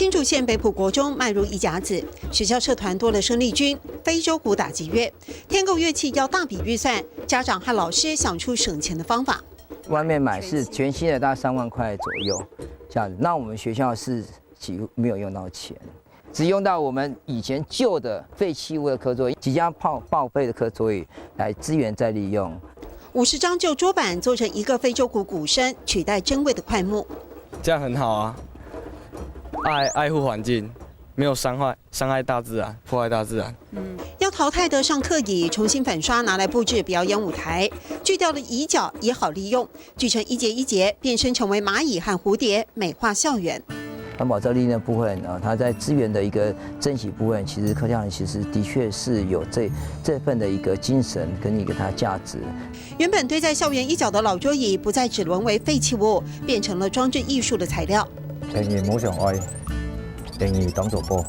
新竹县北埔国中迈入一甲子，学校社团多了生力军、非洲鼓打击乐，添购乐器要大笔预算，家长和老师想出省钱的方法。外面买是全新的，大概3万块左右，这样子。那我们学校是几乎没有用到钱，只用到我们以前旧的废弃物的课桌椅、即将报废的课桌椅来资源再利用。50张旧桌板做成一个非洲鼓鼓身，取代珍贵的块木，这样很好啊。爱护环境，没有伤害大自然，破坏大自然。要淘汰的上课椅重新粉刷拿来布置表演舞台，锯掉的椅脚也好利用，锯成一节一节，变身成为蚂蚁和蝴蝶，美化校园。环保照力的部分它在资源的一个珍惜部分，其实客家人其实的确是有这份的一个精神跟一个它价值。原本堆在校园一角的老桌椅，不再只沦为废弃物，变成了装置艺术的材料。便宜冇上爱，便宜当做宝。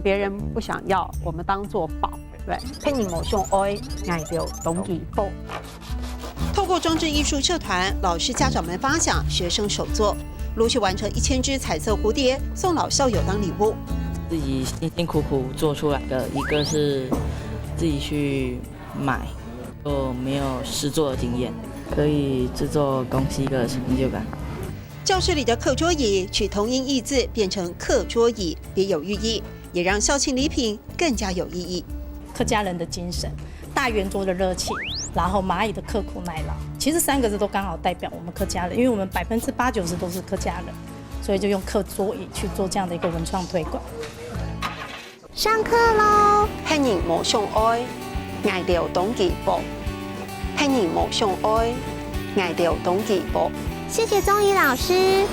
别人不想要，我们当做宝，对。骗你某上爱，爱到懂几宝。透过装置艺术社团，老师家长们发想，学生手作，陆续完成1000只彩色蝴蝶，送老校友当礼物。自己辛辛苦苦做出来的，一个是自己去买，就没有实作的经验，可以制作东西的成就感。教室里的课桌椅取同音异字变成课桌椅，别有寓意，也让校庆礼品更加有意义。客家人的精神，大圆桌的热情，然后蚂蚁的刻苦耐劳，其实3个字都刚好代表我们客家人，因为我们80%-90%都是客家人，所以就用课桌椅去做这样的一个文创推广。上课喽！骗人冇上愛，捱到懂幾步；騙人冇上愛，捱到懂幾步。谢谢宗仪老师。